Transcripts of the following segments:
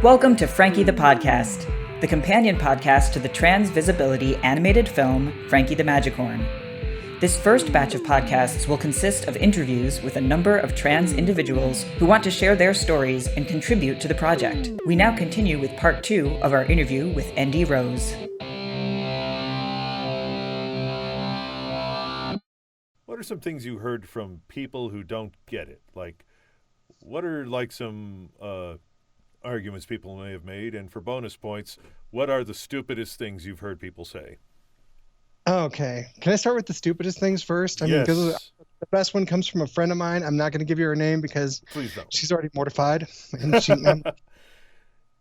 Welcome to Frankie the Podcast, the companion podcast to the trans visibility animated film Frankie the Magicorn. This first batch of podcasts will consist of interviews with a number of trans individuals who want to share their stories and contribute to the project. We now continue with part 2 of our interview with Endy Rose. What are some things you heard from people who don't get it? Like, what are like some arguments people may have made? And for bonus points, what are the stupidest things you've heard people say? Okay. Can I start with the stupidest things first? I mean, because the best one comes from a friend of mine. I'm not going to give you her name because she's already mortified. And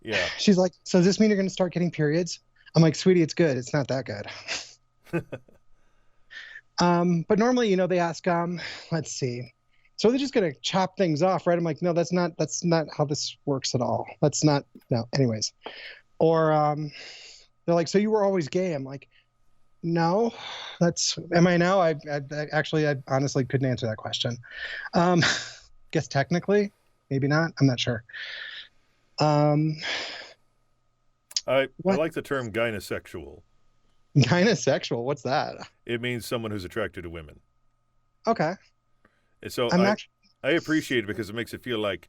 yeah. She's like, so does this mean you're going to start getting periods? I'm like, sweetie, it's good. It's not that good. But normally, they ask, let's see. So they're just going to chop things off, right? I'm like, no, that's not how this works at all. No. Anyways. Or they're like, so you were always gay. I'm like, no, am I now? I honestly couldn't answer that question. Guess technically, maybe not. I'm not sure. I like the term gynosexual. Gynosexual? What's that? It means someone who's attracted to women. Okay. And so I appreciate it because it makes it feel like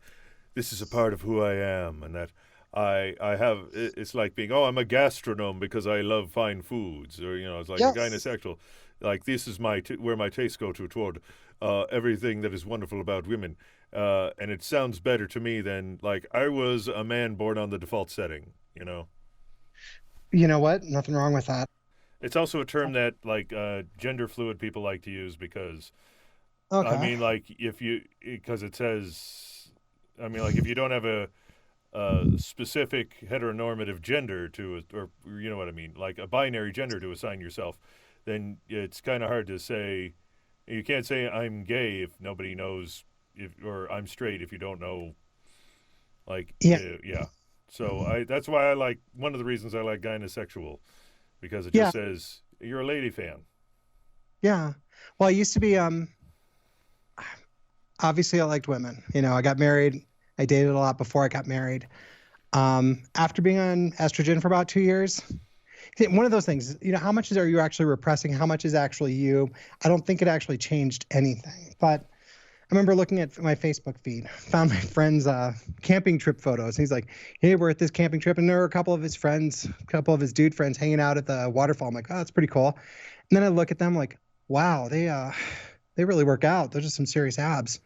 this is a part of who I am, and that it's like being, I'm a gastronome because I love fine foods, or, it's like yes. A gynosexual. Like, this is where my tastes go toward everything that is wonderful about women. And it sounds better to me than, like, I was a man born on the default setting, You know what? Nothing wrong with that. It's also a term that, like, gender fluid people like to use because, okay. I mean, like, because it says, I mean, like, if you don't have a specific heteronormative gender or you know what I mean, like a binary gender to assign yourself, then it's kind of hard to say. You can't say I'm gay if nobody knows, or I'm straight if you don't know. Like, yeah. So that's why I like, one of the reasons I like gynosexual, because it just says you're a lady fan. Yeah. Well, I used to be. Obviously, I liked women. I got married. I dated a lot before I got married. After being on estrogen for about 2 years, one of those things, how much are you actually repressing? How much is actually you? I don't think it actually changed anything. But I remember looking at my Facebook feed, found my friend's camping trip photos. He's like, hey, we're at this camping trip. And there were a couple of his dude friends hanging out at the waterfall. I'm like, oh, that's pretty cool. And then I look at them like, wow, they really work out. Those are some serious abs.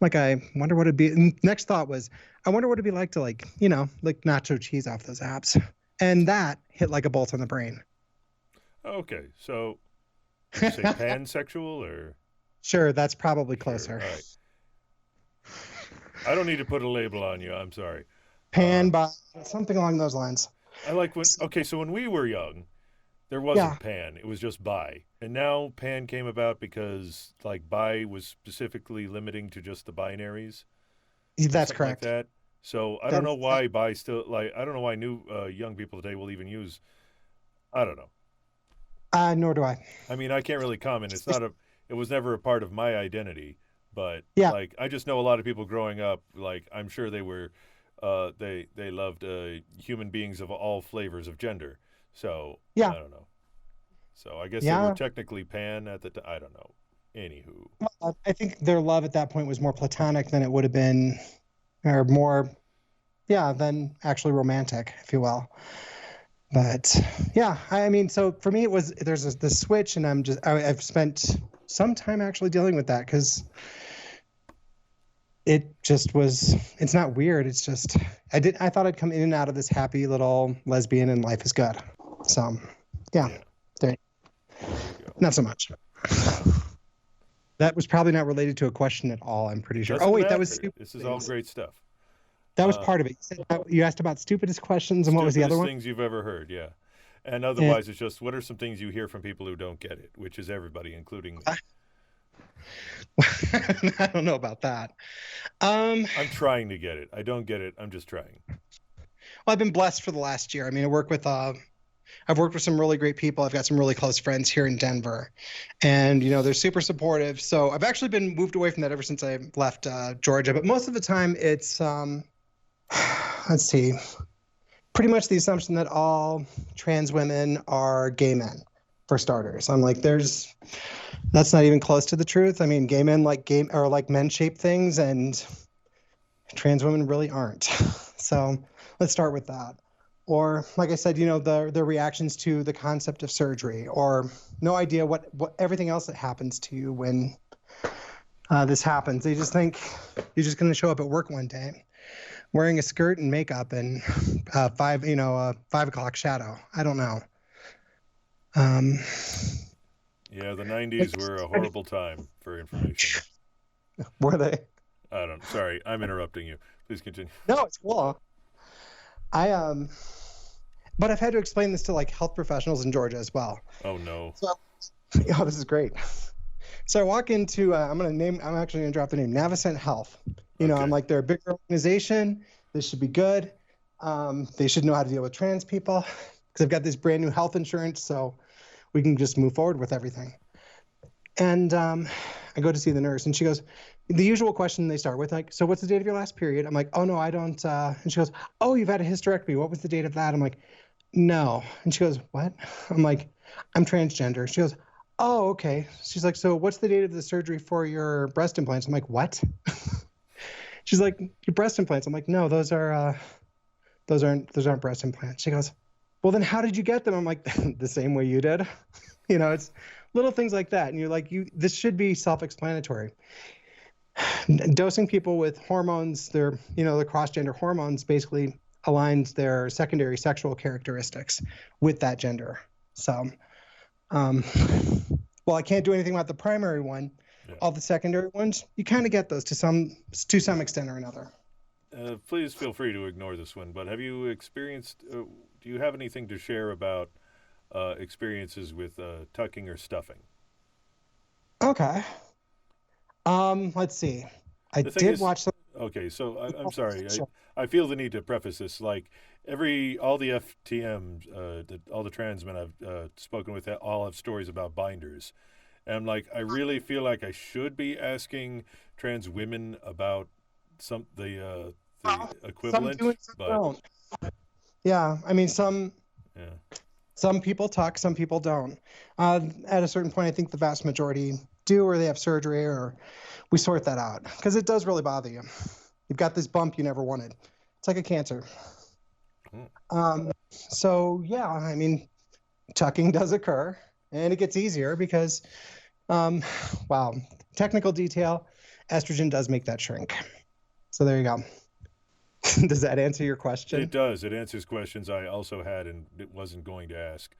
Like, I wonder what it'd be. And next thought was, I wonder what it'd be like to like nacho cheese off those abs. And that hit like a bolt on the brain. Okay. So did you say pansexual or? Sure. That's probably closer. All right. I don't need to put a label on you. I'm sorry. Bi, something along those lines. So when we were young, there wasn't pan. It was just bi. And now pan came about because, like, bi was specifically limiting to just the binaries. That's correct. Like that. So I don't know why bi still, like, I don't know why new young people today will even use, I don't know. Nor do I. I mean, I can't really comment. It was never a part of my identity. But, like, I just know a lot of people growing up, like, I'm sure they were, they loved human beings of all flavors of gender. So, I don't know. So I guess they were technically pan at the time. I don't know. Anywho. Well, I think their love at that point was more platonic than it would have been, or more, than actually romantic, if you will. But, I mean, so for me, there's this switch, and I've spent some time actually dealing with that because it's not weird. It's just, I thought I'd come in and out of this happy little lesbian and life is good. So, there. Not so much. That was probably not related to a question at all, I'm pretty sure. That was stupid. This is all great stuff. That was part of it. You asked about stupidest questions, and what was the other one? Stupidest things you've ever heard, yeah. And otherwise, it's just, what are some things you hear from people who don't get it, which is everybody, including me. I don't know about that. I'm trying to get it. I don't get it. I'm just trying. Well, I've been blessed for the last year. I mean, I've worked with some really great people. I've got some really close friends here in Denver, and they're super supportive. So I've actually been moved away from that ever since I left Georgia. But most of the time, it's let's see. pretty much the assumption that all trans women are gay men, for starters. I'm like, that's not even close to the truth. I mean, gay men like men-shaped things, and trans women really aren't. So let's start with that. Or, like I said, the reactions to the concept of surgery, or no idea what everything else that happens to you when this happens. They just think you're just going to show up at work one day wearing a skirt and makeup and 5 o'clock shadow. I don't know. Yeah, the 90s were a horrible time for information. Were they? Sorry, I'm interrupting you. Please continue. No, it's cool. But I've had to explain this to like health professionals in Georgia as well. Oh no. So, this is great. So I walk into, I'm actually going to drop the name, Navicent Health. Okay. I'm like, they're a big organization. This should be good. They should know how to deal with trans people because I've got this brand new health insurance, so we can just move forward with everything. And I go to see the nurse, and she goes, the usual question they start with, like, so what's the date of your last period? I'm like, oh, no, I don't. And she goes, oh, you've had a hysterectomy. What was the date of that? I'm like, no. And she goes, what? I'm like, I'm transgender. She goes, oh, okay. She's like, so what's the date of the surgery for your breast implants? I'm like, what? She's like, your breast implants. I'm like, no, those aren't breast implants. She goes, well, then how did you get them? I'm like, the same way you did. It's little things like that. And you're like, this should be self-explanatory. Dosing people with hormones, the cross-gender hormones basically aligns their secondary sexual characteristics with that gender. So, well, I can't do anything about the primary one. Yeah. All the secondary ones, you kind of get those to some extent or another. Please feel free to ignore this one, but have you experienced, do you have anything to share about experiences with tucking or stuffing? Okay. Let's see. I did watch some. Okay, so I'm sorry. I feel the need to preface this. Like all the FTMs, all the trans men I've spoken with, all have stories about binders, and I'm like, I really feel like I should be asking trans women about the equivalent, but don't. Yeah, I mean some. Yeah. Some people tuck, some people don't. At a certain point, I think the vast majority do, or they have surgery, or we sort that out because it does really bother you. You've got this bump you never wanted. It's like a cancer. So yeah, I mean, tucking does occur, and it gets easier because, wow, technical detail, estrogen does make that shrink. So there you go. Does that answer your question? It does. It answers questions I also had and it wasn't going to ask.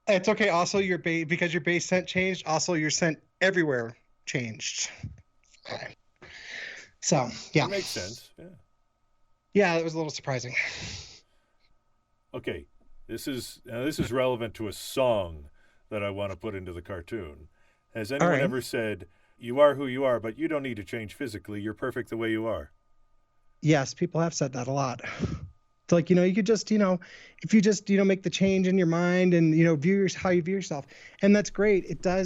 It's okay. Also, because your base scent changed, also your scent everywhere changed. Okay. So, yeah. That makes sense. Yeah. Yeah, it was a little surprising. Okay. This is relevant to a song that I want to put into the cartoon. Has anyone ever said, you are who you are, but you don't need to change physically. You're perfect the way you are? Yes, people have said that a lot. It's like, you could just, if you just, make the change in your mind and, view how you view yourself. And that's great. There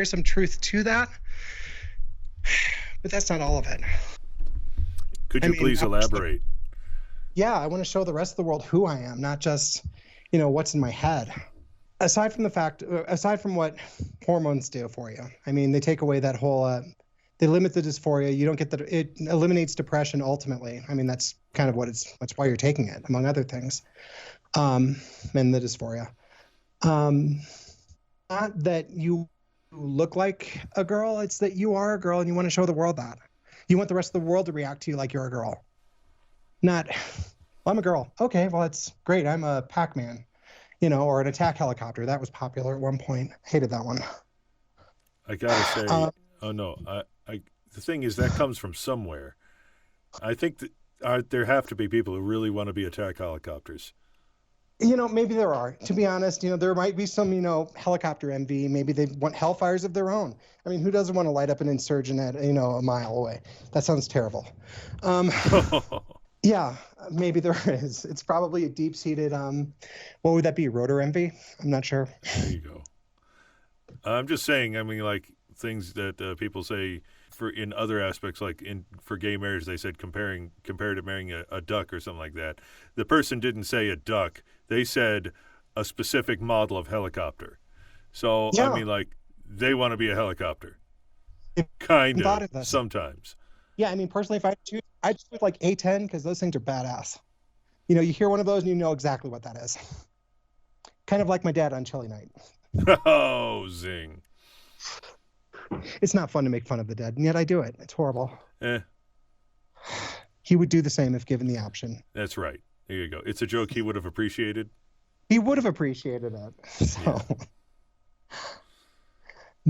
is some truth to that, but that's not all of it. Could you please elaborate? Yeah, I want to show the rest of the world who I am, not just, what's in my head. Aside from what hormones do for you, I mean, they take away that whole, they limit the dysphoria. You don't get that. It eliminates depression ultimately. I mean, that's kind of that's why you're taking it, among other things. And the dysphoria. Not that you look like a girl. It's that you are a girl and you want to show the world that. You want the rest of the world to react to you like you're a girl. Not, well, I'm a girl. Okay, well, that's great. I'm a Pac-Man, or an attack helicopter. That was popular at one point. Hated that one. I gotta say, oh no, the thing is that comes from somewhere. I think that there have to be people who really want to be attack helicopters. Maybe there are. To be honest, there might be some, helicopter envy. Maybe they want hellfires of their own. I mean, who doesn't want to light up an insurgent at, a mile away? That sounds terrible. Yeah, maybe there is. It's probably a deep-seated, what would that be, rotor envy? I'm not sure. There you go. I'm just saying, I mean, like things that people say for in other aspects, like for gay marriage, they said compared to marrying a duck or something like that. The person didn't say a duck; they said a specific model of helicopter. So Yeah. I mean, like they want to be a helicopter, If kind you thought of of this. sometimes. Yeah, I mean, personally, if I choose, I choose like A10 because those things are badass. You know, you hear one of those and you know exactly what that is. Kind of like my dad on Chili Night. Oh, zing! It's not fun to make fun of the dead, and yet I do it. It's horrible. Eh, He would do the same if given the option. that's right. There you go. It's a joke he would have appreciated. He would have appreciated it. So,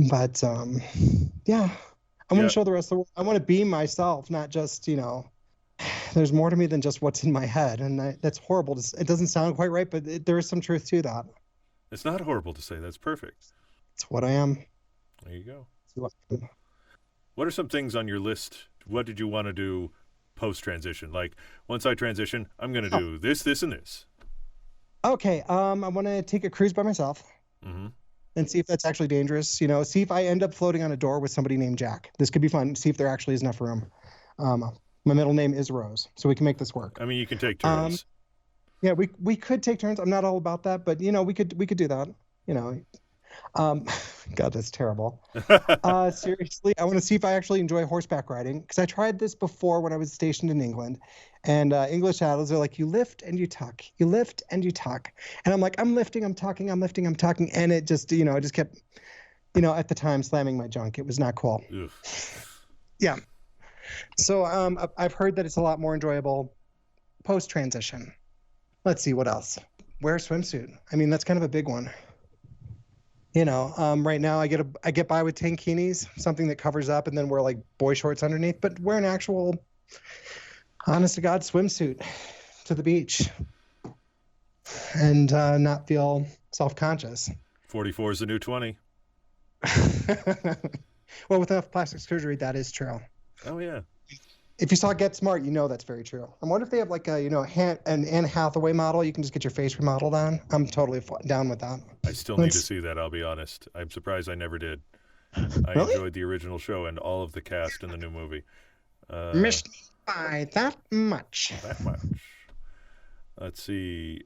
but yeah, I want to show the rest of the world. I want to be myself, not just, you know, there's more to me than just what's in my head. And that's horrible. It doesn't sound quite right, but there is some truth to that. It's not horrible to say. That's perfect. It's what I am. There you go. It's who I am. What are some things on your list? What did you want to do post-transition? Like, once I transition, I'm going to do this, this, and this. Okay, I want to take a cruise by myself and see if that's actually dangerous. You know, see if I end up floating on a door with somebody named Jack. This could be fun. See if there actually is enough room. My middle name is Rose, so we can make this work. I mean, you can take turns. Yeah, we could take turns. I'm not all about that, but you know, we could do that. You know, God, that's terrible. Seriously, I want to see if I actually enjoy horseback riding because I tried this before when I was stationed in England, and English saddles are like you lift and you tuck, you lift and you tuck, and I'm like I'm lifting, I'm tucking, I'm lifting, I'm tucking, and it just it just kept, at the time slamming my junk. It was not cool. Ugh. Yeah. So I've heard that it's a lot more enjoyable post transition. Let's see what else. Wear a swimsuit. I mean, that's kind of a big one. Right now I get by with tankinis, something that covers up, and then wear like boy shorts underneath. But wear an actual, honest to God, swimsuit to the beach, and not feel self-conscious. 44 is the new 20. Well, with enough plastic surgery, that is true. Oh yeah. If you saw Get Smart, you know that's very true. I wonder if they have like an Anne Hathaway model. You can just get your face remodeled on. I'm totally down with that. I still need to see that, I'll be honest. I'm surprised I never did. I Really? enjoyed the original show and all of the cast in the new movie. Missed me by that much. That much. Let's see.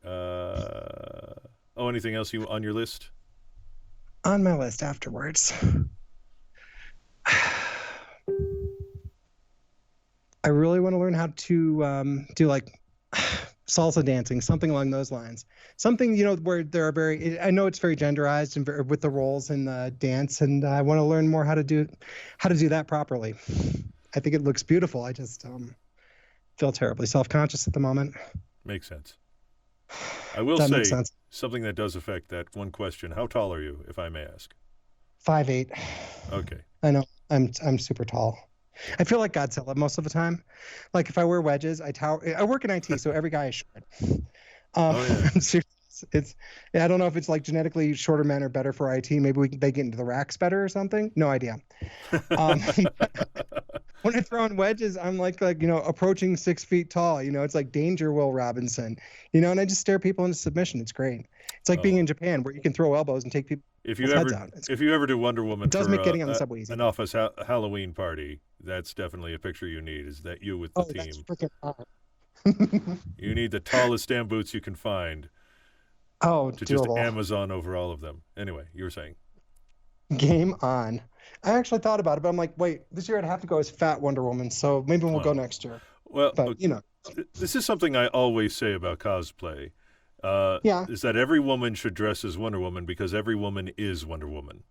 Anything else on your list? On my list afterwards. I really want to learn how to do like salsa dancing, something along those lines. Something, where there are I know it's very genderized and with the roles in the dance, and I want to learn more how to do that properly. I think it looks beautiful. I just feel terribly self-conscious at the moment. Makes sense. I will say something that does affect that one question. How tall are you, if I may ask? 5'8". Okay. I know. I'm super tall. I feel like Godzilla most of the time. Like if I wear wedges, I tower. I work in IT, so every guy is short. Yeah. I'm serious. I don't know if it's like genetically shorter men are better for IT. Maybe they get into the racks better or something. No idea. When I throw in wedges, I'm like approaching 6 feet tall. It's like Danger Will Robinson. And I just stare people into submission. It's great. It's like being in Japan where you can throw elbows and take people's heads out. If you ever do Wonder Woman, it does make getting on the subway easy. An office Halloween party, that's definitely a picture you need. Is that you with the team? That's freaking hot. You need the tallest damn boots you can find. To just Amazon over all of them. Anyway, you were saying. Game on. I actually thought about it, but I'm like, wait, this year I'd have to go as Fat Wonder Woman, so maybe we'll go next year. Well, but this is something I always say about cosplay. Is that every woman should dress as Wonder Woman because every woman is Wonder Woman.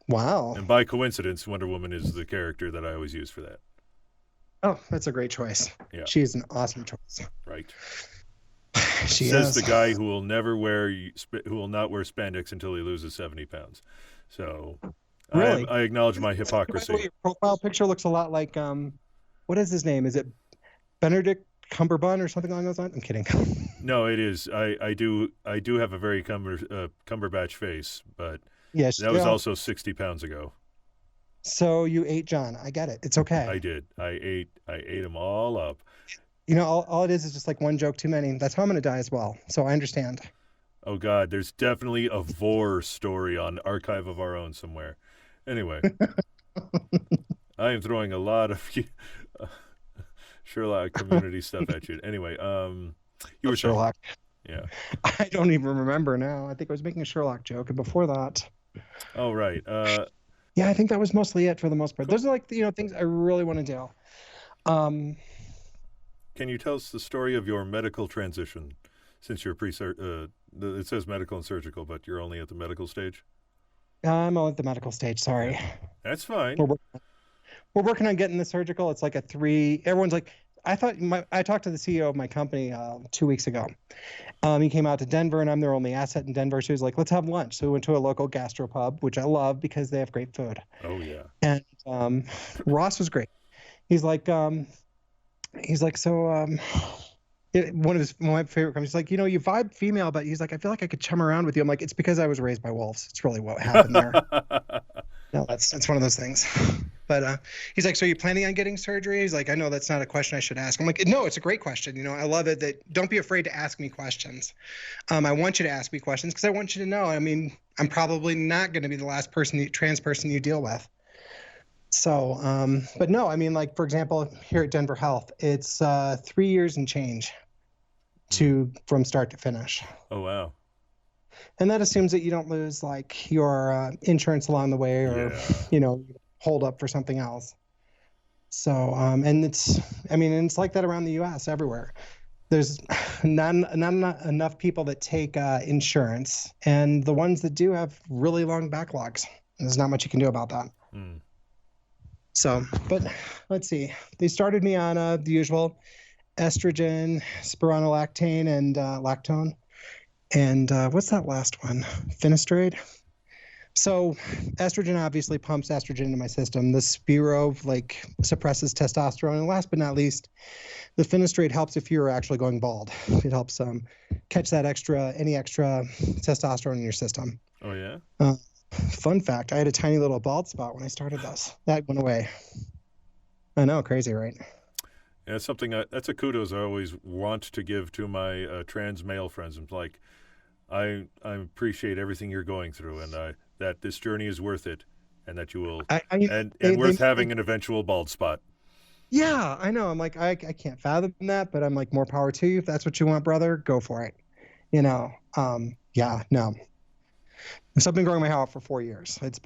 Wow. And by coincidence, Wonder Woman is the character that I always use for that. Oh, that's a great choice. Yeah. She is an awesome choice. Right. She says the guy who will not wear spandex until he loses 70 pounds. So really? I acknowledge my hypocrisy. Your profile picture looks a lot like what is his name? Is it Benedict Cumberbatch or something along those lines? I'm kidding. No, it is. I do have a very Cumberbatch face, but yes, that was also 60 pounds ago. So you ate John. I get it. It's okay. I did. I ate them all up. All it is just like one joke too many. That's how I'm going to die as well. So I understand. Oh, God. There's definitely a Vor story on Archive of Our Own somewhere. Anyway. I am throwing a lot of Sherlock community stuff at you. Anyway, you were Sherlock. saying, yeah. I don't even remember now. I think I was making a Sherlock joke, and before that. Oh, right. Yeah, I think that was mostly it for the most part. Cool. Those are like things I really want to do. Can you tell us the story of your medical transition? Since you're it says medical and surgical, but you're only at the medical stage. I'm only at the medical stage. Sorry. Yeah. That's fine. We're working on getting the surgical. It's like a 3. Everyone's like, I talked to the CEO of my company 2 weeks ago. He came out to Denver, and I'm their only asset in Denver. So he was like, let's have lunch. So we went to a local gastropub, which I love because they have great food. Oh, yeah. And Ross was great. He's like, so one of my favorite comments, he's like, you vibe female, but he's like, I feel like I could chum around with you. I'm like, it's because I was raised by wolves. It's really what happened there. No, that's one of those things. But he's like, so are you planning on getting surgery? He's like, I know that's not a question I should ask. I'm like, no, it's a great question. I love it. That don't be afraid to ask me questions. I want you to ask me questions because I want you to know. I mean, I'm probably not going to be the last trans person you deal with. So, but no, I mean, like, for example, here at Denver Health, it's 3 years and change from start to finish. Oh, wow. And that assumes that you don't lose like your insurance along the way or, hold up for something else. So, and it's like that around the U.S. everywhere. There's not enough people that take insurance, and the ones that do have really long backlogs. There's not much you can do about that. Mm. So, but let's see. They started me on the usual estrogen, spironolactone, and lactone. And what's that last one? Finasteride. So estrogen obviously pumps estrogen into my system. The Spiro suppresses testosterone. And last but not least, the finasteride helps if you're actually going bald. It helps catch that any extra testosterone in your system. Oh, yeah? Fun fact, I had a tiny little bald spot when I started this. That went away. I know, crazy, right? Yeah, that's a kudos I always want to give to my trans male friends. I'm like, I appreciate everything you're going through, and that this journey is worth it, and that you will, worth having an eventual bald spot. Yeah, I know. I'm like, I can't fathom that, but I'm like, more power to you. If that's what you want, brother, go for it. Yeah, no. So I've been growing my hair out for 4 years. It's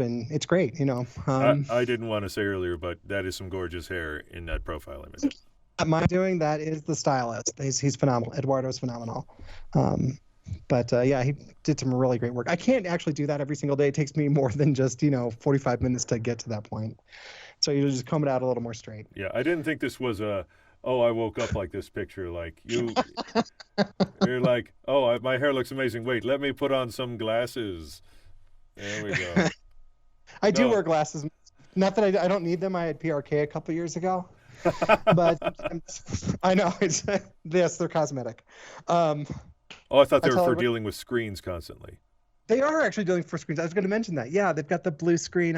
great, I didn't want to say earlier, but that is some gorgeous hair in that profile image. Am I doing that? Is the stylist. He's phenomenal. Eduardo's phenomenal. But he did some really great work. I can't actually do that every single day. It takes me more than just 45 minutes to get to that point. So you just comb it out a little more straight. Yeah, I didn't think this was I woke up like this picture. Like you're like, my hair looks amazing. Wait, let me put on some glasses. There we go. I do wear glasses. Not that I don't need them. I had PRK a couple years ago. But I know they're cosmetic. I thought they were for dealing with screens constantly. They are actually dealing for screens. I was going to mention that. Yeah, they've got the blue screen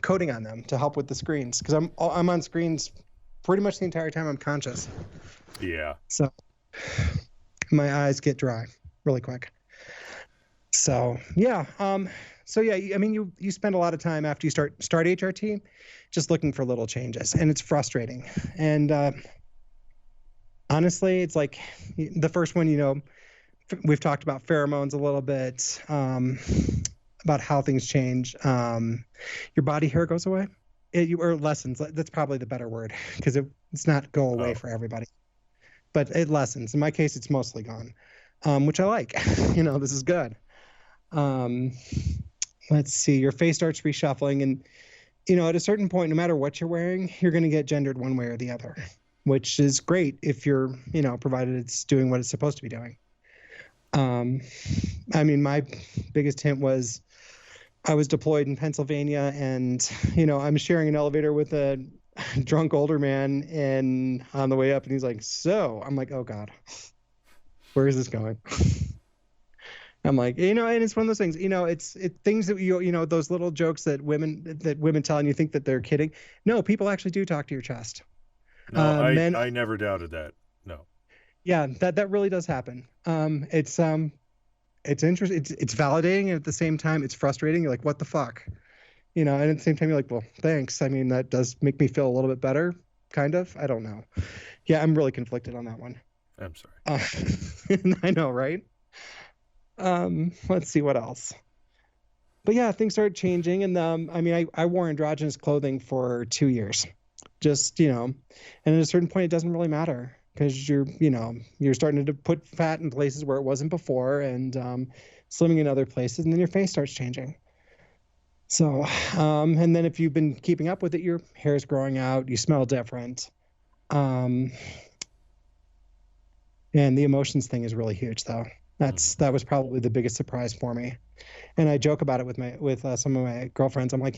coating on them to help with the screens because I'm on screens pretty much the entire time I'm conscious. Yeah. So my eyes get dry really quick. So yeah. I mean, you spend a lot of time after you start HRT just looking for little changes, and it's frustrating. And honestly, it's like the first one, we've talked about pheromones a little bit, about how things change. Your body hair goes away, or lessens. That's probably the better word because it's not go away for everybody, but it lessens. In my case, it's mostly gone, which I like. This is good. Let's see, your face starts reshuffling, and at a certain point, no matter what you're wearing, you're going to get gendered one way or the other, which is great if you're, provided it's doing what it's supposed to be doing. I mean, my biggest hint was I was deployed in Pennsylvania, and I'm sharing an elevator with a drunk older man, and on the way up, and he's like, "So," I'm like, "Oh God, where is this going?" I'm like, and it's one of those things, it's things that those little jokes that women tell and you think that they're kidding. No, people actually do talk to your chest. No, I never doubted that. No. Yeah, that really does happen. It's interesting. It's validating, and at the same time, it's frustrating. You're like, what the fuck? And at the same time, you're like, well, thanks. I mean, that does make me feel a little bit better, kind of. I don't know. Yeah, I'm really conflicted on that one. I'm sorry. I know, right? Let's see what else. But yeah, things started changing, and I mean, I wore androgynous clothing for 2 years, just and at a certain point, it doesn't really matter because you're starting to put fat in places where it wasn't before, and slimming in other places, and then your face starts changing. So, and then if you've been keeping up with it, your hair is growing out, you smell different. And the emotions thing is really huge, though. That was probably the biggest surprise for me. And I joke about it with some of my girlfriends. I'm like,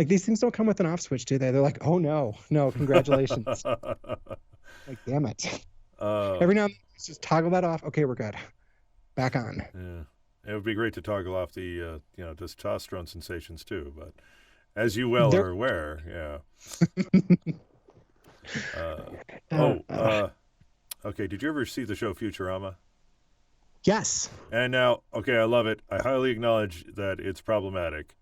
these things don't come with an off switch, do they? They're like, oh no, congratulations. Like, damn it. Every now and then, just toggle that off. Okay, we're good. Back on. Yeah. It would be great to toggle off the testosterone sensations too, but as you well are aware, yeah. Okay. Did you ever see the show Futurama? Yes. And now, okay, I love it. I highly acknowledge that it's problematic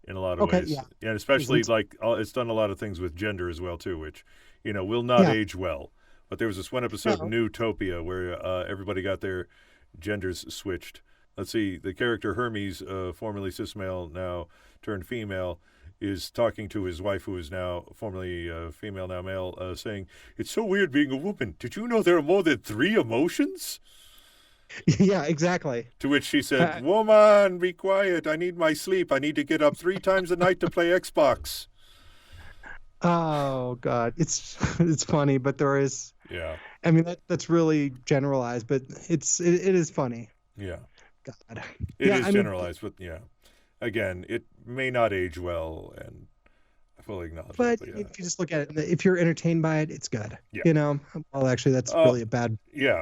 in a lot of ways, yeah. And especially it's done a lot of things with gender as well too, which will not age well. But there was this one episode, Newtopia, where everybody got their genders switched. Let's see, the character Hermes, formerly cis male, now turned female, is talking to his wife, who is now formerly female, now male, saying, "It's so weird being a woman. Did you know there are more than 3 emotions?" Yeah, exactly. To which she said, "Woman, be quiet. I need my sleep. I need to get up 3 times a night to play Xbox." Oh God, it's funny, but there is. Yeah. I mean, that's really generalized, but it is funny. Yeah. God. It is generalized, but yeah. Again, it may not age well, and I fully acknowledge but it. But if you just look at it, if you're entertained by it, it's good. Yeah. Well, actually, that's really a bad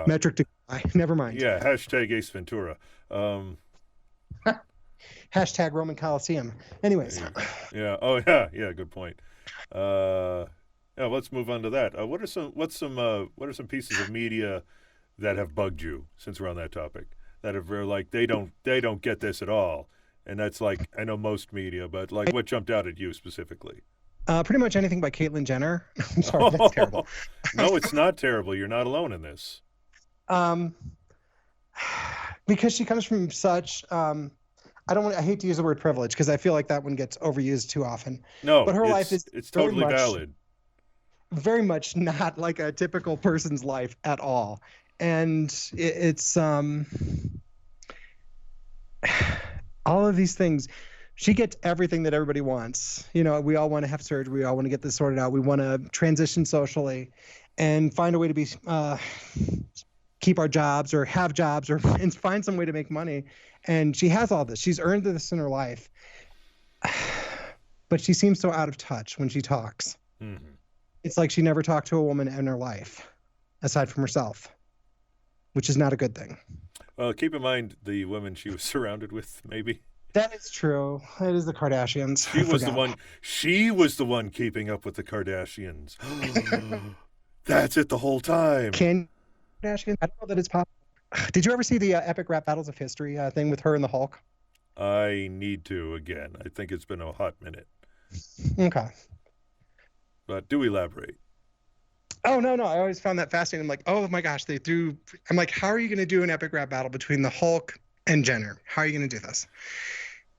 metric to buy. Never mind. Yeah, hashtag Ace Ventura. Hashtag Roman Coliseum. Anyways. Yeah. Oh, yeah. Good point. Let's move on to that. What are some pieces of media that have bugged you, since we're on that topic, that have like they don't get this at all? And that's like, I know most media, but like, what jumped out at you specifically? Pretty much anything by Caitlyn Jenner. I'm sorry, that's terrible. No, it's not terrible. You're not alone in this. Because she comes from such I hate to use the word privilege, because I feel like that one gets overused too often. No, but her life is totally valid. Very much not like a typical person's life at all. And it's all of these things. She gets everything that everybody wants. We all want to have surgery. We all want to get this sorted out. We want to transition socially and find a way to be keep our jobs or have jobs and find some way to make money. And she has all this. She's earned this in her life. But she seems so out of touch when she talks. Mm-hmm. It's like she never talked to a woman in her life, aside from herself, which is not a good thing. Well, keep in mind the women she was surrounded with, maybe. That is true. It is the Kardashians. She was the one keeping up with the Kardashians. That's it the whole time. Kardashians? I don't know that it's possible. Did you ever see the Epic Rap Battles of History thing with her and the Hulk? I need to again. I think it's been a hot minute. Okay. But do elaborate. Oh, no. I always found that fascinating. I'm like, oh my gosh, I'm like, how are you going to do an epic rap battle between the Hulk and Jenner? How are you going to do this?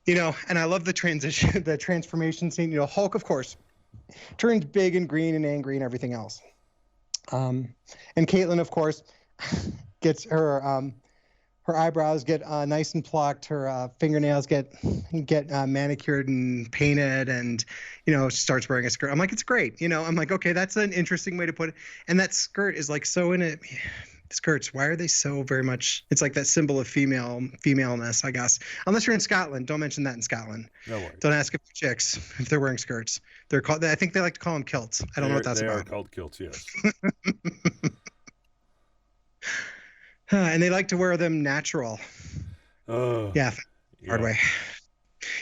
And I love the transition, the transformation scene. Hulk, of course, turns big and green and angry and everything else. And Caitlyn, of course, gets her eyebrows get nice and plucked, her fingernails get manicured and painted, and starts wearing a skirt. I'm like, it's great. I'm like, okay, that's an interesting way to put it. And that skirt is like so in it. Skirts, why are they so very much? It's like that symbol of femaleness, I guess. Unless you're in Scotland, don't mention that in Scotland. No worries. Don't ask if chicks if they're wearing skirts. They're called. I think they like to call them kilts. I don't know what that's about. They are called kilts, yes. And they like to wear them natural. Yeah, hard way.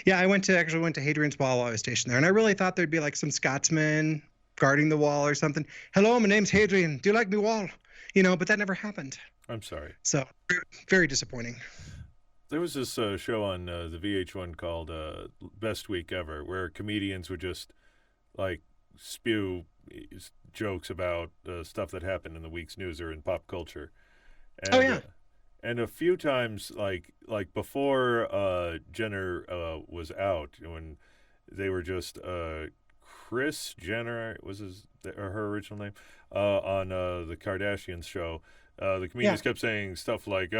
Yeah, I went to Hadrian's Wall while I was stationed there, and I really thought there'd be like some Scotsman guarding the wall or something. Hello, my name's Hadrian. Do you like me wall? But that never happened. I'm sorry. So very disappointing. There was this show on the VH1 called Best Week Ever, where comedians would just like spew jokes about stuff that happened in the week's news or in pop culture. And, Oh yeah. And a few times, like before Jenner was out, when they were just Kris Jenner was her original name on the Kardashians show. The comedians kept saying stuff like,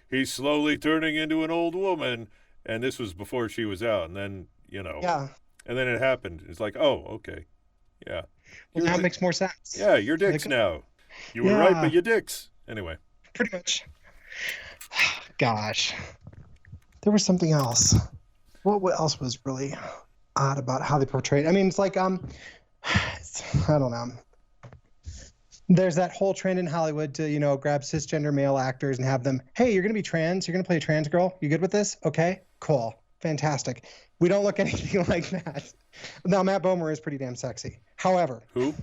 he's slowly turning into an old woman. And this was before she was out. And then, and then it happened. It's like, oh, okay. Yeah. Well, now it makes more sense. Yeah, you're dicks now. You were right, but you're dicks. Anyway. Pretty much. Gosh. There was something else. What else was really odd about how they portrayed? I mean, it's like, I don't know. There's that whole trend in Hollywood to, grab cisgender male actors and have them, hey, you're going to be trans. You're going to play a trans girl. You good with this? Okay, cool. Fantastic. We don't look anything like that. Now, Matt Bomer is pretty damn sexy. However. Who?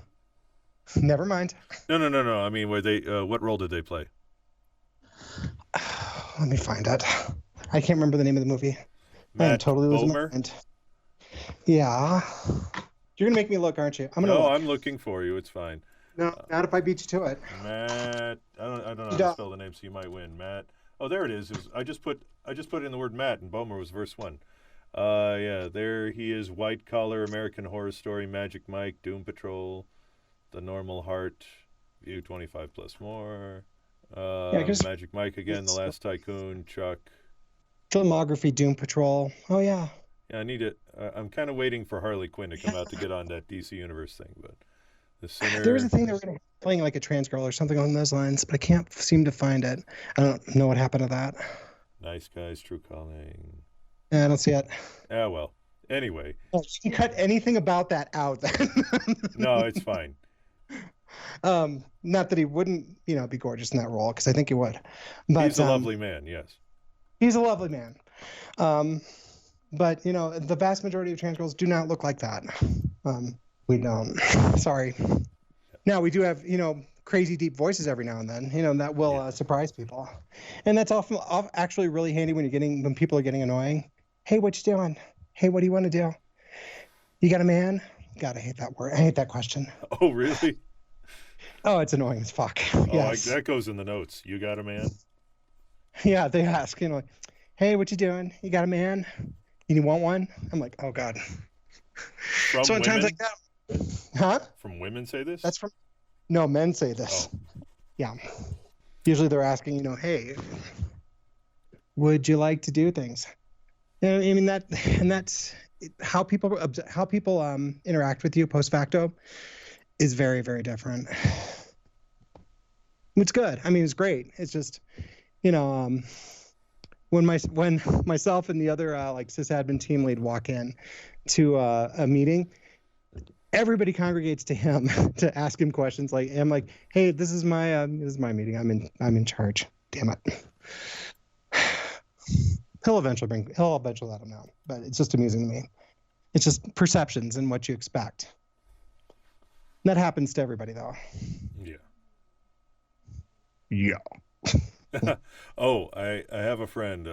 Never mind. No. I mean, what role did they play? Let me find it. I can't remember the name of the movie. Matt I'm totally losing my Bomer? mind. Yeah. You're going to make me look, aren't you? I'm looking for you. It's fine. No, not if I beat you to it. Matt. I don't know how to spell the name, so you might win. Matt. Oh, there it is. I just put in the word Matt, and Bomer was verse 1. Yeah, there he is. White Collar, American Horror Story, Magic Mike, Doom Patrol, The Normal Heart, View 25 plus more. Magic Mike again, The Last Tycoon, Chuck. Filmography, Doom Patrol. Oh yeah. Yeah, I need it. I'm kind of waiting for Harley Quinn to come out to get on that DC Universe thing, but the Sinner. There was a thing they were going to playing like a trans girl or something along those lines, but I can't seem to find it. I don't know what happened to that. Nice Guys, True Calling. Yeah, I don't see it. Yeah, well. Anyway. Oh, you can cut anything about that out then. No, it's fine. Not that he wouldn't, be gorgeous in that role, because I think he would. But he's a lovely man, yes. He's a lovely man. But, the vast majority of trans girls do not look like that. We don't. Sorry. Now, we do have, crazy deep voices every now and then, that will surprise people. And that's often actually really handy when people are getting annoying. Hey, what you doing? Hey, what do you want to do? You got a man? God, I hate that word. I hate that question. Oh, really? Oh, it's annoying as fuck. Oh, yes. That goes in the notes. You got a man? Yeah, they ask, hey, what you doing? You got a man? You want one? I'm like, oh, God. From so in times like that. Huh? From women say this? No, men say this. Oh. Yeah. Usually they're asking, hey, would you like to do things? I mean, that's how people interact with you post facto is very, very different. It's good. I mean, it's great. It's just, when myself and the other sysadmin team lead walk in to a meeting, everybody congregates to him to ask him questions. I'm like, hey, this is my meeting. I'm in charge. Damn it. He'll eventually let him know, but it's just amusing to me. It's just perceptions and what you expect. That happens to everybody, though. Yeah. Oh, I have a friend,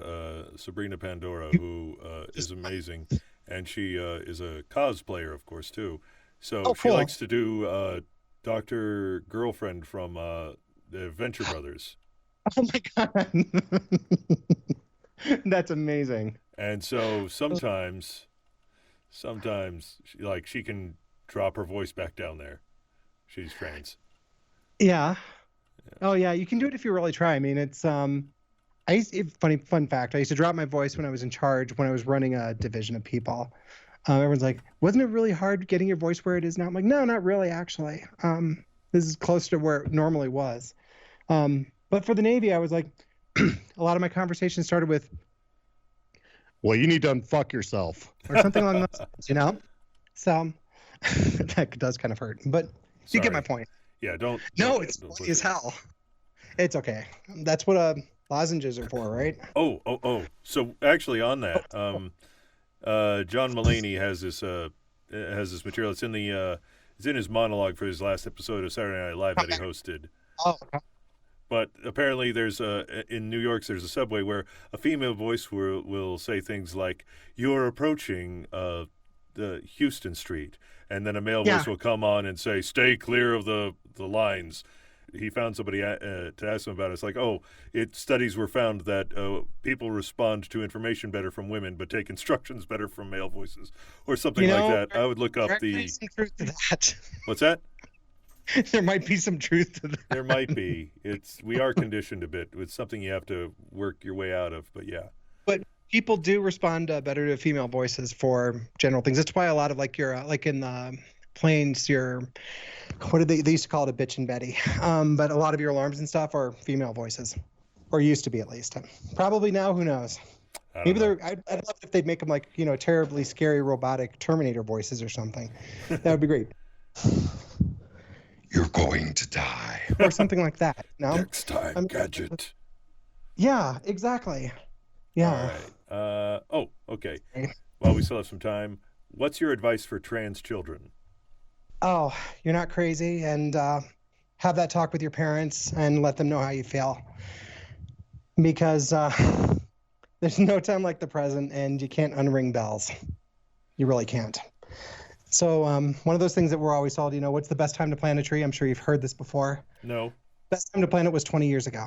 Sabrina Pandora, who is amazing, and she is a cosplayer, of course, too. So she likes to do Dr. Girlfriend from the Venture Brothers. Oh my God. That's amazing. And so sometimes she can drop her voice back down there. She's trans. Yeah. Oh yeah, you can do it if you really try. I mean, it's fun fact. I used to drop my voice when I was in charge, when I was running a division of people. Everyone's like, wasn't it really hard getting your voice where it is now? I'm like, no, not really, actually. This is close to where it normally was. But for the Navy, I was like, a lot of my conversations started with, well, you need to unfuck yourself, or something along those lines, So that does kind of hurt, but you get my point. Yeah, don't. No, it's funny as hell. It's okay. That's what lozenges are for, right? Oh. So actually, on that, John Mulaney has this material. It's in his monologue for his last episode of Saturday Night Live that he hosted. Oh. But apparently, there's in New York, there's a subway where a female voice will say things like, "You're approaching the Houston Street," and then a male Yeah. voice will come on and say, "Stay clear of the lines." He found somebody to ask him about it. It's like, studies were found that people respond to information better from women, but take instructions better from male voices, or something like that. I would look up there might be some truth to that. What's that? There might be some truth to that. There might be. We are conditioned a bit. It's something you have to work your way out of. But yeah. But people do respond better to female voices for general things. That's why a lot of like in the planes, what did they used to call it, a bitch and Betty. But a lot of your alarms and stuff are female voices, or used to be at least. Probably now, who knows? Maybe I'd love it if they'd make them like, terribly scary robotic Terminator voices or something. That would be great. You're going to die, or something like that. No, next time, Gadget. Yeah, exactly. Yeah. All right. Okay. While we still have some time, what's your advice for trans children? Oh, you're not crazy, and have that talk with your parents and let them know how you feel. Because there's no time like the present, and you can't unring bells. You really can't. So one of those things that we're always told, what's the best time to plant a tree? I'm sure you've heard this before. No. Best time to plant it was 20 years ago.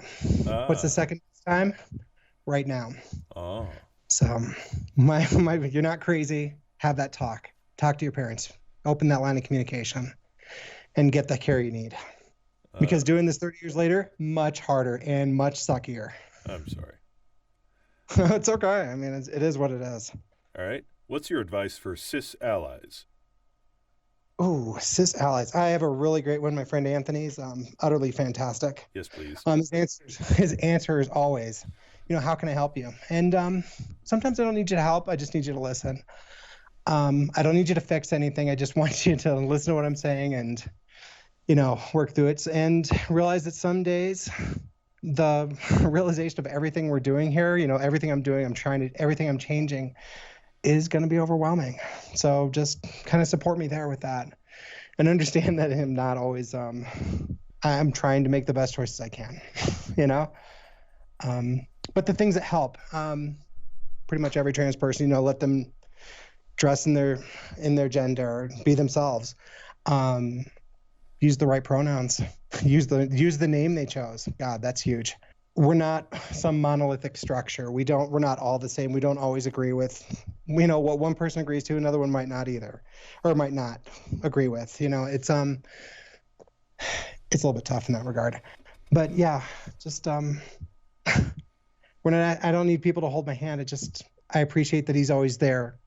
What's the second time? Right now. Oh. So you're not crazy. Have that talk. Talk to your parents. Open that line of communication and get the care you need. Because doing this 30 years later, much harder and much suckier. I'm sorry. It's okay. I mean, it is what it is. All right. What's your advice for cis allies? Oh, cis allies. I have a really great one. My friend Anthony's utterly fantastic. Yes, please. His answer is always, how can I help you? And sometimes I don't need you to help. I just need you to listen. I don't need you to fix anything. I just want you to listen to what I'm saying and, work through it and realize that some days the realization of everything we're doing here, everything I'm doing, everything I'm changing is going to be overwhelming. So just kind of support me there with that and understand that I'm not always, I'm trying to make the best choices I can, but the things that help, pretty much every trans person, let them dress in their gender, be themselves, use the right pronouns, use the name they chose. God, that's huge. We're not some monolithic structure. We're not all the same. We don't always agree with, what one person agrees to, another one might not either, or might not agree with. It's a little bit tough in that regard. But yeah, just I don't need people to hold my hand. I appreciate that he's always there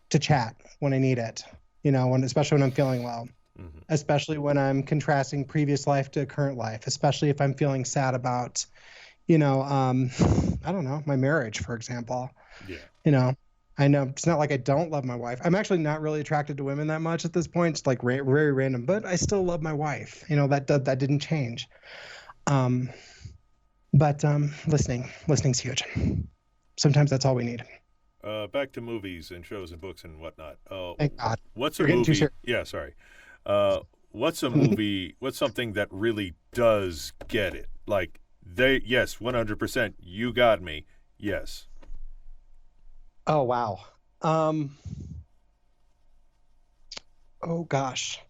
to chat when I need it. Especially when I'm feeling low. Mm-hmm. Especially when I'm contrasting previous life to current life, especially if I'm feeling sad about, I don't know, my marriage, for example. Yeah. I know it's not like I don't love my wife. I'm actually not really attracted to women that much at this point. It's like very random, but I still love my wife. That didn't change. But listening's huge. Sometimes that's all we need. Back to movies and shows and books and whatnot. Thank God. What's a movie? Yeah, sorry. What's a movie? What's something that really does get it? Like yes, 100%. You got me. Yes. Oh wow. Oh gosh. I'm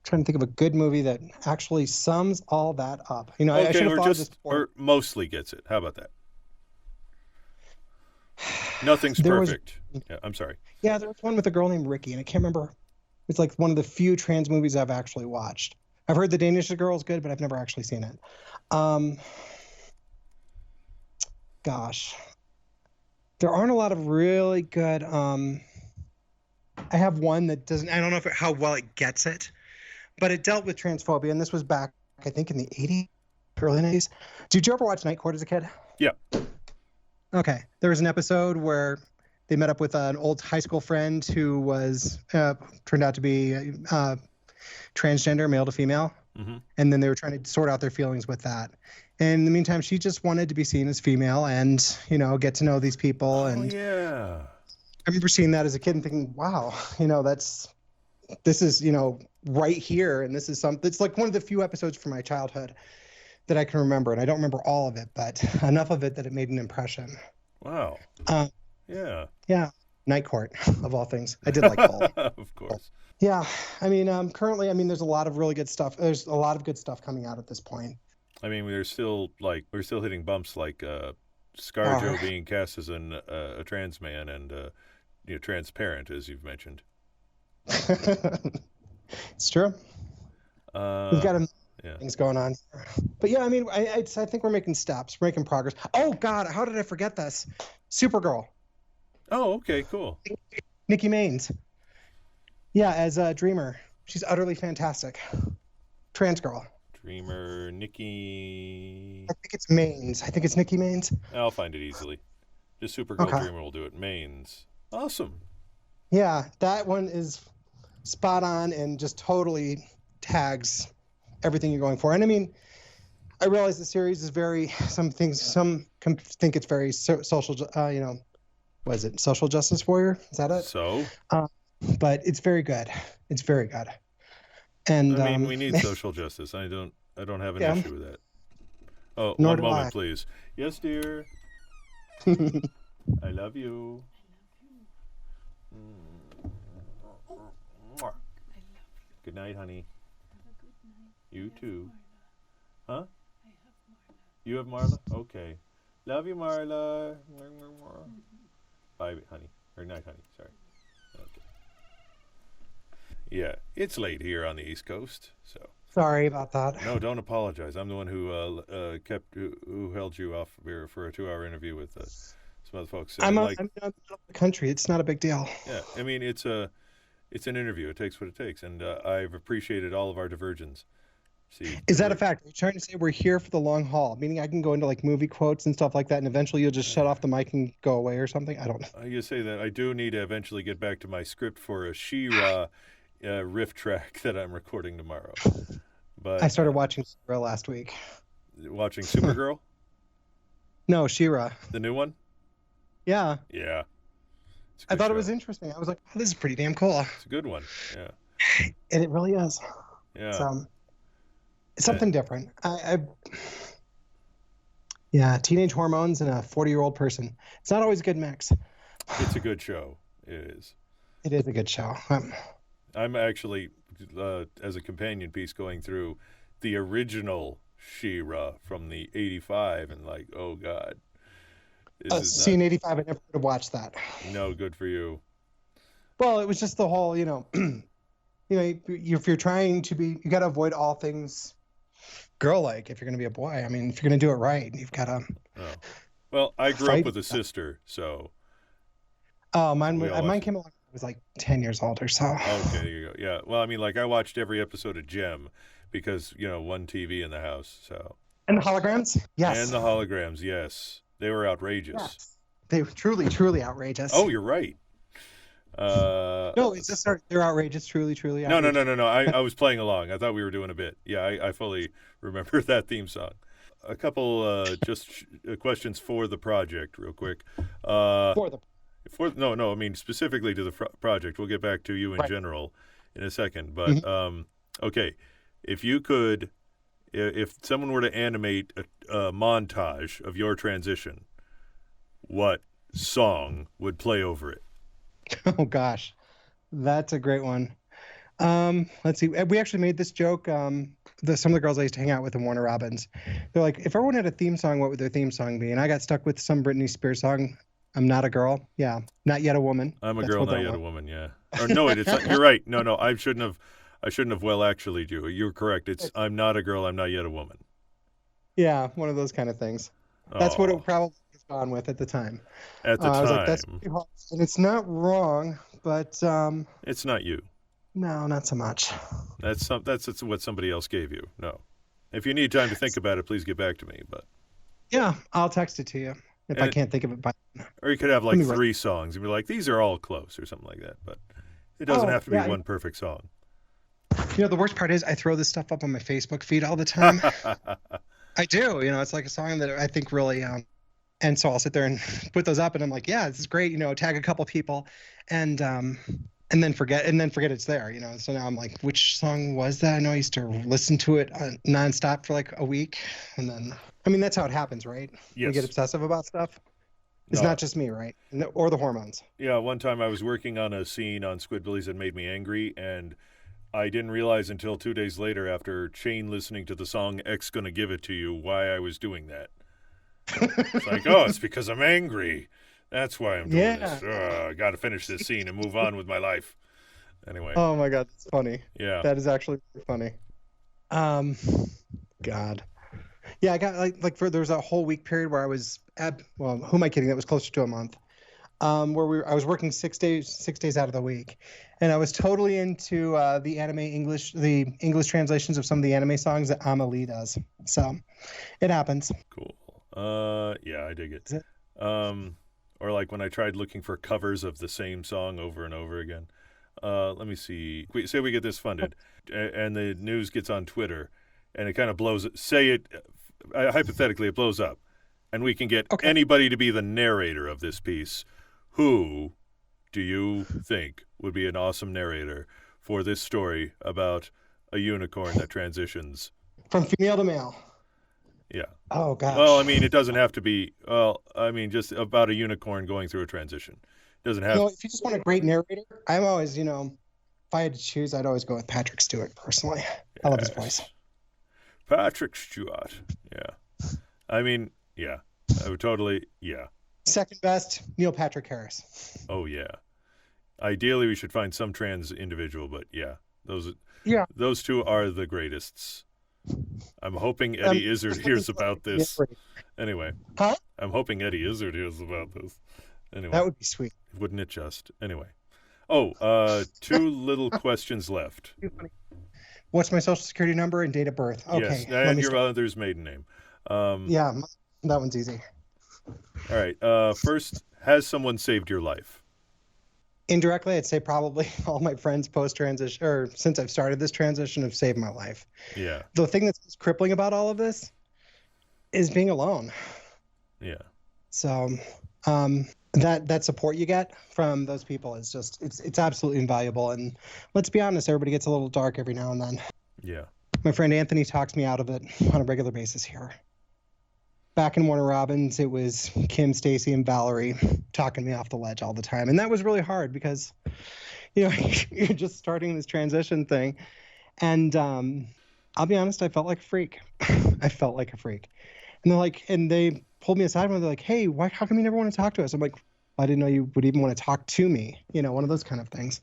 trying to think of a good movie that actually sums all that up. I should have thought of this before. Or mostly gets it. How about that? Nothing's perfect. Yeah, I'm sorry. Yeah, there was one with a girl named Ricky, and I can't remember. It's like one of the few trans movies I've actually watched. I've heard The Danish Girl is good, but I've never actually seen it. Gosh. There aren't a lot of really good... I have one that doesn't... I don't know how well it gets it, but it dealt with transphobia, and this was back, I think, in the 80s, early 90s. Did you ever watch Night Court as a kid? Yeah. Okay. There was an episode where they met up with an old high school friend who was turned out to be transgender, male to female. Mm-hmm. And then they were trying to sort out their feelings with that. And in the meantime, she just wanted to be seen as female and, get to know these people. And yeah. I remember seeing that as a kid and thinking, wow, this is, right here. And this is it's like one of the few episodes from my childhood that I can remember, and I don't remember all of it, but enough of it that it made an impression. Wow. Um, Yeah. yeah, Night Court of all things. I did like both. Of course. Yeah, I mean, currently, I mean, there's a lot of really good stuff. There's a lot of good stuff coming out at this point. I mean, we're still hitting bumps like ScarJo being cast as a trans man and transparent, as you've mentioned. It's true. We've got things going on, but yeah, I mean, I think we're making steps, we're making progress. Oh God, how did I forget this? Supergirl. Oh, okay, cool. Nikki Maines. Yeah, as a Dreamer, she's utterly fantastic. Trans girl. Dreamer, Nikki. I think it's Maines. I think it's Nikki Maines. I'll find it easily. Just Supergirl Dreamer will do it. Maines. Awesome. Yeah, that one is spot on and just totally tags everything you're going for. And I mean, I realize the series is some think it's very social, what is it? Social Justice Warrior? Is that it? So? But it's very good. It's very good. And I mean, we need social justice. I don't have an issue with that. Oh, Nor one do moment, I. please. Yes, dear. I love you. Good night, honey. You too. Huh? You have Marla? Okay. Love you, Marla. Bye, honey. Or night, honey. Sorry. Okay. Yeah, it's late here on the East Coast, so. Sorry about that. No, don't apologize. I'm the one who held you off for a 2-hour interview with some other folks. I'm out of the country. It's not a big deal. Yeah, I mean it's an interview. It takes what it takes, and I've appreciated all of our diversions. See, is that a fact? Are you trying to say we're here for the long haul? Meaning I can go into like movie quotes and stuff like that, and eventually you'll just shut off the mic and go away or something? I don't know. You say that. I do need to eventually get back to my script for a She-Ra riff track that I'm recording tomorrow. But I started watching She-Ra last week. Watching Supergirl? No, She-Ra. The new one? Yeah. Yeah. I thought it was interesting. I was like, oh, this is pretty damn cool. It's a good one. Yeah. And it really is. Yeah. It's something different. Yeah, teenage hormones and a 40-year-old person. It's not always a good mix. It's a good show. It is. It is a good show. I'm actually, as a companion piece, going through the original She-Ra from the 85 and like, oh, God. Seen 85, I never would have watched that. No, good for you. Well, it was just the whole, if you're trying to be, you got to avoid all things girl-like if you're going to be a boy. I mean, if you're going to do it right, you've got to. Oh. Well, I grew up with a sister, so. Oh, mine came along. I was like 10 years old or so. Okay, there you go. Yeah. Well, I mean, like I watched every episode of Gem because, one TV in the house, so. And the holograms? Yes. And the holograms, yes. They were outrageous. Yes. They were truly, truly outrageous. Oh, you're right. No, it's just they're outrageous, truly, truly outrageous. No. I was playing along. I thought we were doing a bit. Yeah, I fully remember that theme song. A couple questions for the project, real quick. I mean specifically to the project. We'll get back to you in general in a second. But okay, if you could, if someone were to animate a montage of your transition, what song would play over it? Oh gosh, that's a great one. Let's see. We actually made this joke. Some of the girls I used to hang out with in Warner Robins, they're like, if everyone had a theme song, what would their theme song be? And I got stuck with some Britney Spears song. I'm not a girl. Yeah, not yet a woman. I'm a girl, not yet a woman. Yeah. Or no, it's not, you're right. No, I shouldn't have. Well, actually, you. You're correct. It's I'm not a girl. I'm not yet a woman. Yeah, one of those kind of things. That's what it probably was gone with at the time. At the time, I was like, that's pretty hard. And it's not wrong, but it's not you. No, not so much. That's what somebody else gave you. No, if you need time to think about it, please get back to me. But yeah, I'll text it to you if I can't think of it by. Or you could have like 3 songs and be like, these are all close or something like that. But it doesn't have to be one perfect song. The worst part is I throw this stuff up on my Facebook feed all the time. I do. It's like a song that I think really. And so I'll sit there and put those up, and I'm like, yeah, this is great. Tag a couple people, and forget it's there, you know. So now I'm like, which song was that? I know I used to listen to it nonstop for like a week, and then I mean that's how it happens, right? We get Yes. obsessive about stuff. It's No. not just me, right? Or the hormones. Yeah, one time I was working on a scene on Squidbillies that made me angry, and I didn't realize until 2 days later, after Shane listening to the song X Gonna Give It To You, why I was doing that. It's like, oh, it's because I'm angry. That's why I'm doing this. I got to finish this scene and move on with my life. Anyway. Oh my God, that's funny. Yeah. That is actually really funny. God. Yeah, I got there was a whole week period where I was who am I kidding? That was closer to a month. Where I was working 6 days out of the week, and I was totally into the English translations of some of the anime songs that Amelie does. So it happens. Cool. Yeah, I dig it. Or like when I tried looking for covers of the same song over and over again. Let me see. Say we get this funded, and the news gets on Twitter, and it kind of blows. Hypothetically, it blows up, and we can get anybody to be the narrator of this piece. Who do you think would be an awesome narrator for this story about a unicorn that transitions from female to male? Yeah. Oh gosh. Well, I mean, it doesn't have to be. Well, I mean, just about a unicorn going through a transition. It doesn't have. You know, if you just want a great narrator, I'm always, you know, if I had to choose, I'd always go with Patrick Stewart personally. Yes. I love his voice. Patrick Stewart. Yeah. I mean, yeah. I would totally. Yeah. Second best, Neil Patrick Harris. Oh yeah. Ideally, we should find some trans individual, but yeah, those two are the greatest. I'm hoping Eddie Izzard hears about this. Anyway. Huh? I'm hoping Eddie Izzard hears about this. Anyway. That would be sweet. Wouldn't it just? Anyway. Oh, 2 little questions left. What's my social security number and date of birth? Okay. Yes, and your mother's maiden name. Yeah, that one's easy. All right. First, has someone saved your life? Indirectly, I'd say probably all my friends post-transition, or since I've started this transition, have saved my life. Yeah. The thing that's crippling about all of this is being alone. Yeah. So that support you get from those people is just it's absolutely invaluable. And let's be honest, everybody gets a little dark every now and then. Yeah. My friend Anthony talks me out of it on a regular basis here. Back in Warner Robins, it was Kim, Stacy, and Valerie talking me off the ledge all the time. And that was really hard because, you know, you're just starting this transition thing. And I'll be honest, I felt like a freak. I felt like a freak. And they're like, and they pulled me aside and they're like, hey, how come you never want to talk to us? I'm like, I didn't know you would even want to talk to me, you know, one of those kind of things.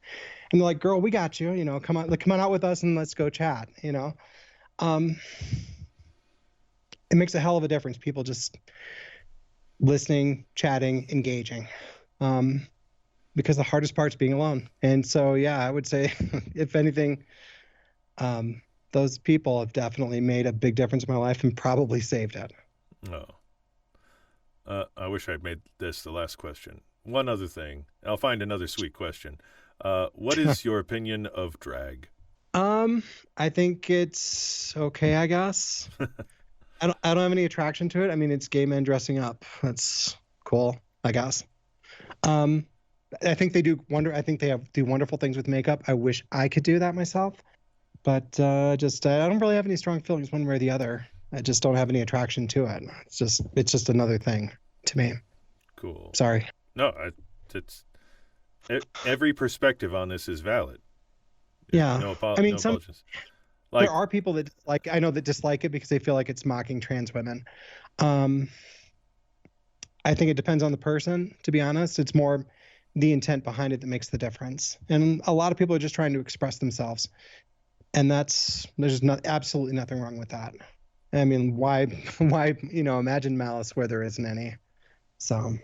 And they're like, girl, we got you, you know, come on out with us and let's go chat, you know. It makes a hell of a difference. People just listening, chatting, engaging, because the hardest part's being alone. And so, yeah, I would say, if anything, those people have definitely made a big difference in my life and probably saved it. Oh, I wish I'd made this the last question. One other thing. I'll find another sweet question. What is your opinion of drag? I think it's okay, I guess. I don't have any attraction to it. I mean, it's gay men dressing up. That's cool, I guess. I think they do do wonderful things with makeup. I wish I could do that myself, but I don't really have any strong feelings one way or the other. I just don't have any attraction to it. It's just another thing to me. Cool. Sorry. No, every perspective on this is valid. Yeah. No apologies. There are people that dislike it because they feel like it's mocking trans women. I think it depends on the person, to be honest. It's more the intent behind it that makes the difference. And a lot of people are just trying to express themselves. And there's absolutely nothing wrong with that. I mean, why, imagine malice where there isn't any. So.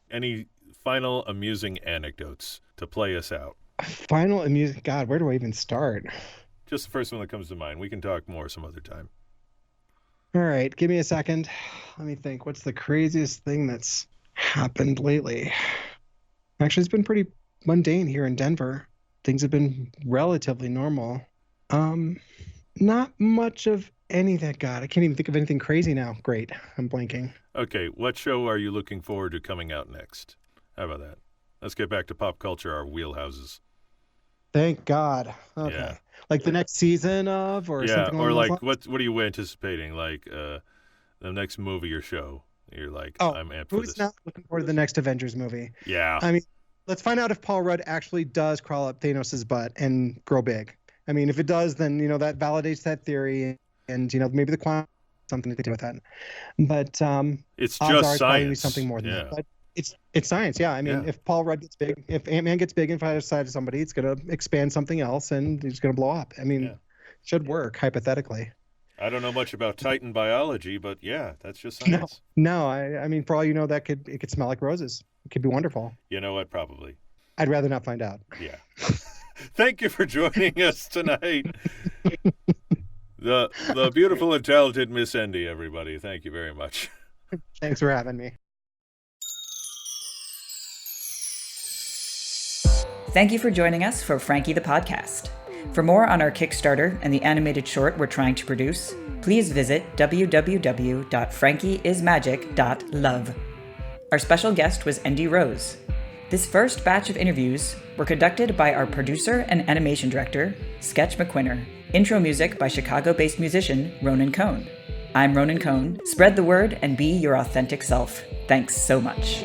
Any final amusing anecdotes to play us out? Final amusing, God, where do I even start? Just the first one that comes to mind. We can talk more some other time. All right, give me a second. Let me think. What's the craziest thing that's happened lately? Actually, it's been pretty mundane here in Denver. Things have been relatively normal. Not much of anything. God, I can't even think of anything crazy now. Great, I'm blanking. Okay, what show are you looking forward to coming out next? How about that? Let's get back to pop culture, our wheelhouses. Thank God. Okay. Yeah. Like the next season of, or Yeah, something along or those like lines? what are you anticipating? Like the next movie or show? You're like, Oh, I'm amped for who's this. not looking forward to the next Avengers movie? Yeah. I mean, let's find out if Paul Rudd actually does crawl up Thanos' butt and grow big. I mean, if it does, then that validates that theory, and maybe the quantum something to do with that. But It's odds just are it's probably gonna be something science. more than that. Yeah. But it's science, yeah. I mean, Yeah. if Paul Rudd gets big, if Ant-Man gets big and finds side of somebody, it's gonna expand something else, and it's gonna blow up. I mean, Yeah. should work hypothetically. I don't know much about Titan biology, but yeah, that's just No, science. no. I mean, for all you know, it could smell like roses. It could be wonderful. You know what? Probably. I'd rather not find out. Yeah. Thank you for joining us tonight. The beautiful and talented Miss Endy, everybody. Thank you very much. Thanks for having me. Thank you for joining us for Frankie the Podcast. For more on our Kickstarter and the animated short we're trying to produce, please visit www.frankieismagic.love. Our special guest was Endy Rose. This first batch of interviews were conducted by our producer and animation director, Sketch McQuinner. Intro music by Chicago-based musician Ronan Cohn. I'm Ronan Cohn. Spread the word and be your authentic self. Thanks so much.